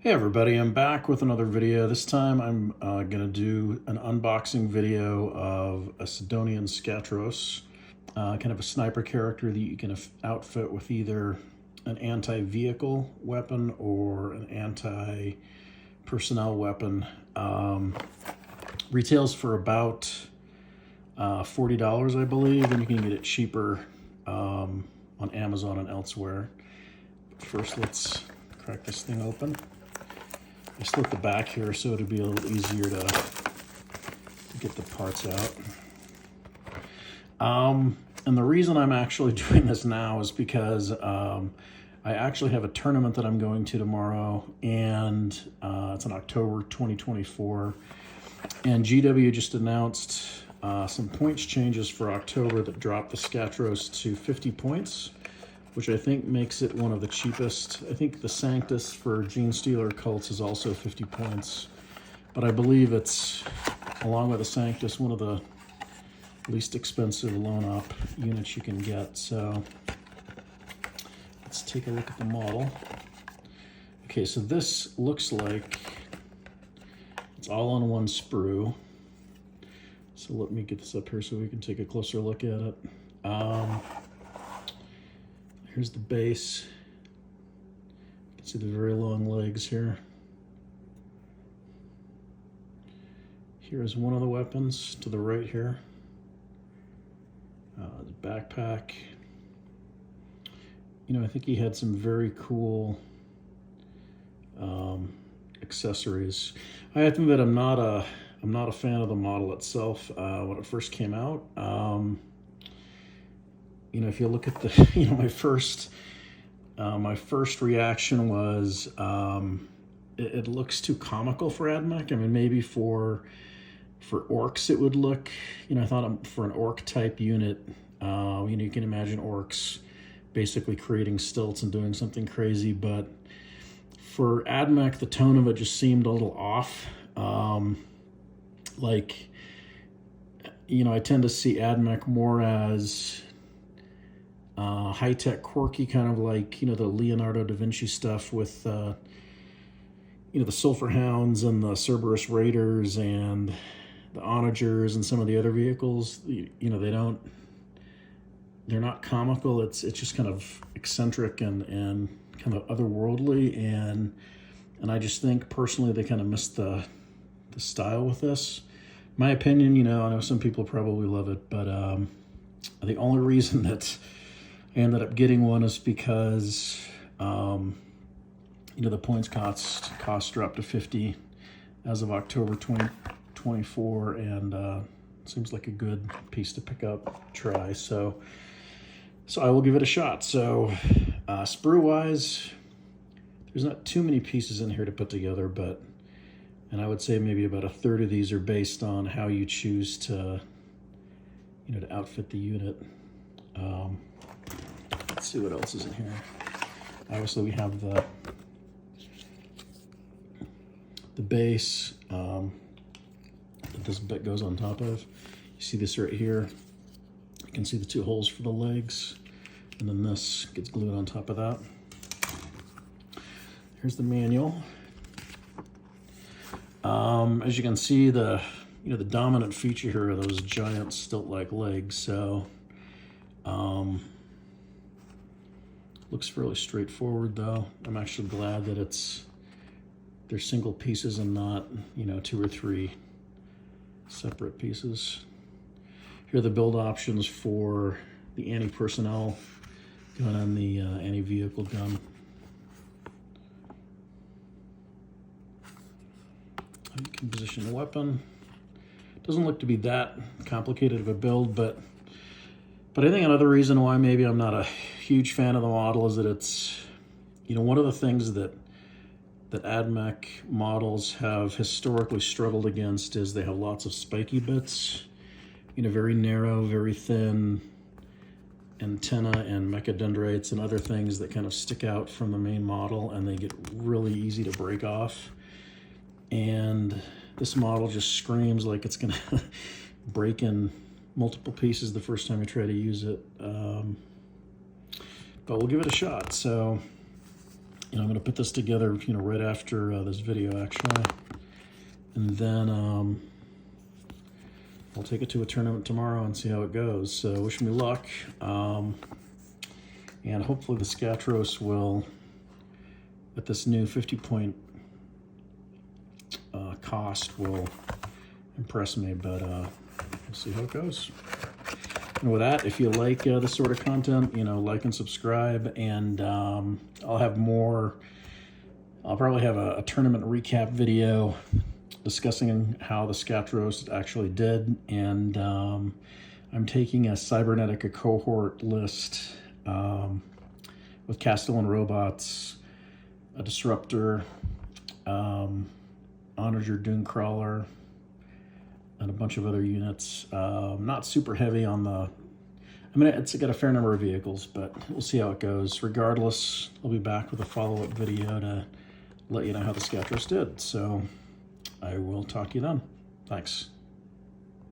Hey everybody, I'm back with another video. This time I'm going to do an unboxing video of a Sydonian Skatros, kind of a sniper character that you can outfit with either an anti-vehicle weapon or an anti-personnel weapon. Retails for about $40, I believe, and you can get it cheaper on Amazon and elsewhere. First, let's crack this thing open. I split the back here so it'd be a little easier to get the parts out. And the reason I'm actually doing this now is because I actually have a tournament that I'm going to tomorrow, and it's in October 2024. And GW just announced some points changes for October that dropped the Skatros to 50 points. Which I think makes it one of the cheapest. I think the Sanctus for Gene Stealer cults is also 50 points. But I believe it's, along with the Sanctus, one of the least expensive loan-op units you can get. So let's take a look at the model. Okay, so this looks like it's all on one sprue. So let me get this up here so we can take a closer look at it. Here's the base. You can see the very long legs here. Here's one of the weapons to the right here. The backpack. You know, I think he had some very cool accessories. I have to admit, I'm not a fan of the model itself when it first came out. You know, if you look at the, you know, my first reaction was it looks too comical for AdMech. I mean, maybe for orcs it would look, you know, I thought for an orc type unit, you know, you can imagine orcs basically creating stilts and doing something crazy, but for AdMech, the tone of it just seemed a little off. Like, you know, I tend to see AdMech more as high-tech, quirky, kind of like, you know, the Leonardo da Vinci stuff with, you know, the Sulphur Hounds and the Cerberus Raiders and the Onagers and some of the other vehicles. You know, they're not comical. It's just kind of eccentric and kind of otherworldly, and I just think personally they kind of missed the style with this. My opinion, you know, I know some people probably love it, but the only reason that I ended up getting one is because, you know, the points cost dropped to 50 as of October 2024, and seems like a good piece to pick up, try. So I will give it a shot. So sprue-wise, there's not too many pieces in here to put together, and I would say maybe about a third of these are based on how you choose to, you know, to outfit the unit. Let's see what else is in here. Obviously, we have the base that this bit goes on top of. You see this right here. You can see the two holes for the legs, and then this gets glued on top of that. Here's the manual. As you can see, the dominant feature here are those giant stilt-like legs. So looks fairly straightforward, though. I'm actually glad that they're single pieces and not, you know, 2 or 3 separate pieces. Here are the build options for the anti-personnel gun and the anti-vehicle gun. You can position the weapon. Doesn't look to be that complicated of a build, but I think another reason why maybe I'm not a huge fan of the model is that it's, you know, one of the things that AdMech models have historically struggled against is they have lots of spiky bits, you know, very narrow, very thin antenna and mechadendrites and other things that kind of stick out from the main model, and they get really easy to break off. And this model just screams like it's gonna break in multiple pieces the first time you try to use it. But we'll give it a shot. So I'm going to put this together, right after this video, actually. And then I'll take it to a tournament tomorrow and see how it goes. So wish me luck. And hopefully the Skatros will, at this new 50-point cost, will impress me. But we'll see how it goes. And with that, if you like this sort of content, like and subscribe, and I'll have more. I'll probably have a tournament recap video discussing how the Skatros actually did, and I'm taking a Cybernetica cohort list with Castellan robots, a Disruptor, Onager Dunecrawler, and a bunch of other units. Not super heavy on the... it's got a fair number of vehicles, but we'll see how it goes. Regardless, I'll be back with a follow-up video to let you know how the Skatros did. So I will talk to you then. Thanks.